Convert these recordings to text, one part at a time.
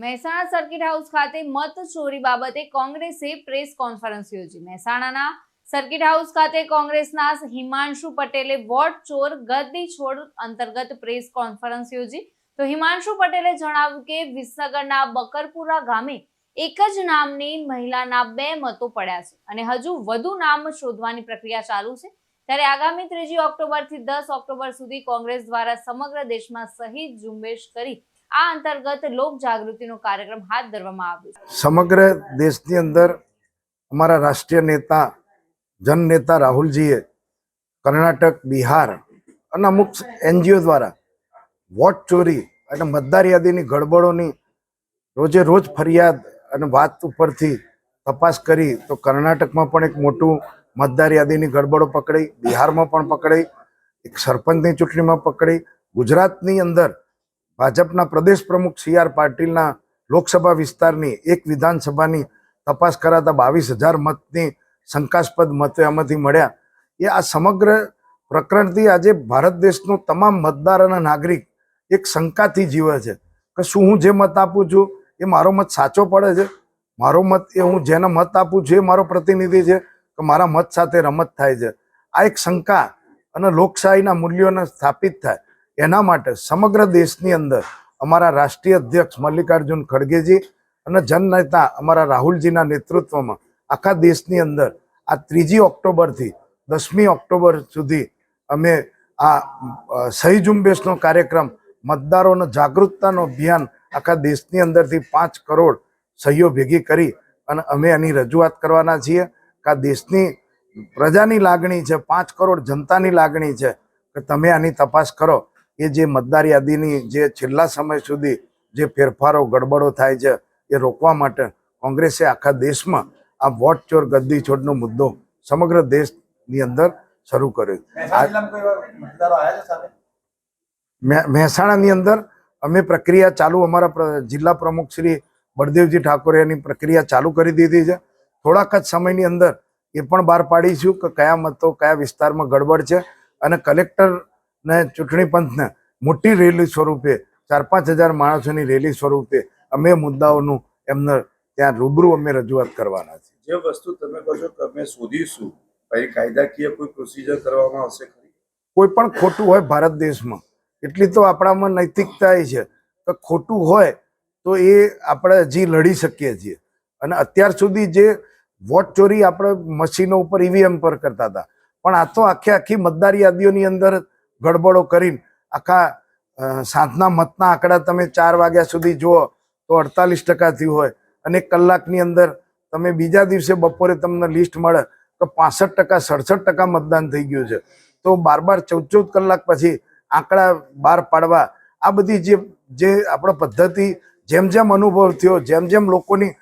Mehsana circuit house ખાતે મત ચોરી બાબતે કોંગ્રેસે પ્રેસ કોન્ફરન્સ યોજી। મહેસાણાના સર્કિટ હાઉસ ખાતે કોંગ્રેસના હિમાંશુ પટેલે વોટ ચોર ગદ્દી છોડ અંતર્ગત પ્રેસ કોન્ફરન્સ યોજી। તો હિમાંશુ પટેલે જણાવ્યું કે વિસનગરના બકરપુરા ગામે એક જ નામની મહિલાના 2 મતો પડ્યા છે અને હજુ વધુ નામ શોધવાની પ્રક્રિયા ચાલુ છે। ત્યારે આગામી 3 ઓક્ટોબરથી 10 ઓક્ટોબર સુધી કોંગ્રેસ દ્વારા સમગ્ર દેશમાં સહી ઝુંબેશ કરી આ અંતર્ગત લોક જાગૃતિનો કાર્યક્રમ હાથ ધરવામાં આવ્યો છે। સમગ્ર દેશની અંદર અમારા રાષ્ટ્રીય નેતા જનનેતા રાહુલજીએ કર્ણાટક, બિહાર અને અમુક એનજીઓ દ્વારા વોટ ચોરી અને મતદાર યાદીની ગડબડોની રોજે રોજ ફરિયાદ અને વાત ઉપરથી તપાસ કરી તો કર્ણાટકમાં પણ એક મોટું મતદાર યાદીની ગડબડો પકડાઈ, બિહારમાં પણ પકડાઈ, એક સરપંચની ચૂંટણીમાં પકડાઈ, ગુજરાતની અંદર ભાજપના પ્રદેશ પ્રમુખ CR પાટીલના લોકસભા વિસ્તારની એક વિધાનસભાની તપાસ કરાતા 22,000 મતની શંકાસ્પદ મતો એમાંથી મળ્યા। એ આ સમગ્ર પ્રકરણથી આજે ભારત દેશનો તમામ મતદાર અને નાગરિક એક શંકાથી જીવે છે કે શું હું જે મત આપું છું એ મારો મત સાચો પડે છે, મારો મત એ હું જેને મત આપું છું એ મારો પ્રતિનિધિ છે કે મારા મત સાથે રમત થાય છે। આ એક શંકા અને લોકશાહીના મૂલ્યોને સ્થાપિત થાય એના માટે સમગ્ર દેશની અંદર અમારા રાષ્ટ્રીય અધ્યક્ષ મલ્લિકાર્જુન ખડગેજી અને જનનેતા અમારા રાહુલજીના નેતૃત્વમાં આખા દેશની અંદર આ 3 ઓક્ટોબરથી 10મી ઓક્ટોબર સુધી અમે આ સહી ઝુંબેશનો કાર્યક્રમ મતદારોનો જાગૃતતાનો અભિયાન આખા દેશની અંદરથી 5 કરોડ સહીઓ ભેગી કરી અને અમે એની રજૂઆત કરવાના છીએ કે આ દેશની પ્રજાની લાગણી છે, 5 કરોડ જનતાની લાગણી છે કે તમે આની તપાસ કરો। એ જે મતદાર યાદીની જે છેલ્લા સમય સુધી જે ફેરફારો ગડબડો થાય છે એ રોકવા માટે કોંગ્રેસે આખા દેશમાં આ વોટ ચોર ગદ્દી છોડનો મુદ્દો સમગ્ર દેશની અંદર શરૂ કર્યો। મહેસાણાની અંદર અમે પ્રક્રિયા ચાલુ, અમારા જિલ્લા પ્રમુખ શ્રી બળદેવજી ઠાકોરે એની પ્રક્રિયા ચાલુ કરી દીધી છે। થોડાક જ સમયની અંદર એ પણ બહાર પાડીશું કે કયા મતો કયા વિસ્તારમાં ગડબડ છે અને કલેક્ટર ને ચૂંટણી પંચને મોટી રેલી સ્વરૂપે 4-5 હજાર માણસોની રેલી સ્વરૂપે અમે મુદ્દાઓનું એમને ત્યાં રૂબરૂ અમે રજૂઆત કરવાના છે। જે વસ્તુ તમે કહો છો કે અમે શોધીશું, પછી કાયદાકીય કોઈ પ્રોસિજર કરવામાં આવશે ખરી? કોઈ પણ ખોટું હોય ભારત દેશમાં એટલી તો આપણામાં નૈતિકતા એ છે કે ખોટું હોય તો એ આપણે હજી લડી શકીએ છીએ। અને અત્યાર સુધી જે વોટ ચોરી આપણે મશીનો ઉપર EVM પર કરતા હતા, પણ આ તો આખી મતદાર યાદીઓની અંદર ગડબડો કરીને આખા સાંજના મતના આંકડા તમે 4 વાગ્યા સુધી જુઓ તો 48% હોય અને 1 કલાકની અંદર તમે બીજા દિવસે બપોરે તમને લિસ્ટ મળે તો 65%, 67% મતદાન થઈ ગયું છે। તો 12-12, 14-14 કલાક પછી આંકડા બહાર પાડવા, આ બધી જે આપણે પદ્ધતિ જેમ જેમ અનુભવ થયો, જેમ જેમ લોકોની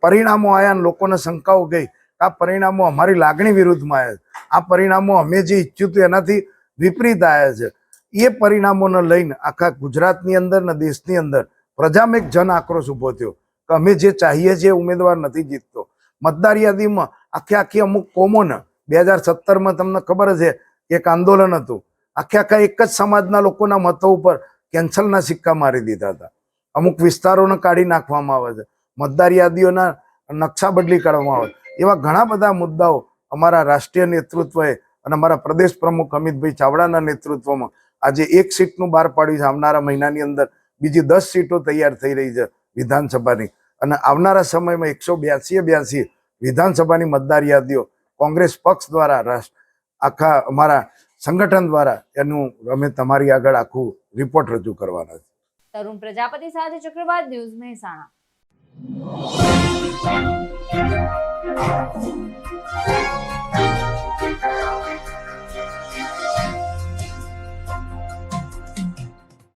પરિણામો આવ્યા અને લોકોને શંકાઓ ગઈ, આ પરિણામો અમારી લાગણી વિરુદ્ધમાં આવ્યા, આ પરિણામો અમે જે ઈચ્છ્યું હતું એનાથી વિપરીત આવ્યા છે। એ પરિણામોને લઈને આખા ગુજરાતની અંદર ને દેશની અંદર પ્રજામાં એક જન આક્રોશ ઉભો થયો કે અમે જે ચાહીએ છીએ ઉમેદવાર નથી જીતતો। મતદાર યાદીમાં આખી અમુક કોમોને 2017માં તમને ખબર છે કે એક આંદોલન હતું, આખા એક જ સમાજના લોકોના મતો ઉપર કેન્સલના સિક્કા મારી દીધા હતા, અમુક વિસ્તારોને કાઢી નાખવામાં આવે છે, મતદાર યાદીઓના નકશા બદલી કાઢવામાં આવે, એવા ઘણા બધા મુદ્દાઓ અમારા રાષ્ટ્રીય નેતૃત્વએ અને અમારા પ્રદેશ પ્રમુખ અમિતભાઈ ચાવડાના નેતૃત્વમાં આજે 1 સીટનું બહાર પાડ્યું છે। આવનારા મહિનાની અંદર બીજી 10 સીટો તૈયાર થઈ રહી છે વિધાનસભાની, અને આવનારા સમયમાં 182 વિધાનસભાની મતદાર યાદીઓ કોંગ્રેસ પક્ષ દ્વારા આખા અમારા સંગઠન દ્વારા એનું અમે તમારી આગળ આખું રિપોર્ટ રજૂ કરવાના છે। તરુણ પ્રજાપતિ સાથે ચક્રવાત ન્યૂઝ મહેસાણા।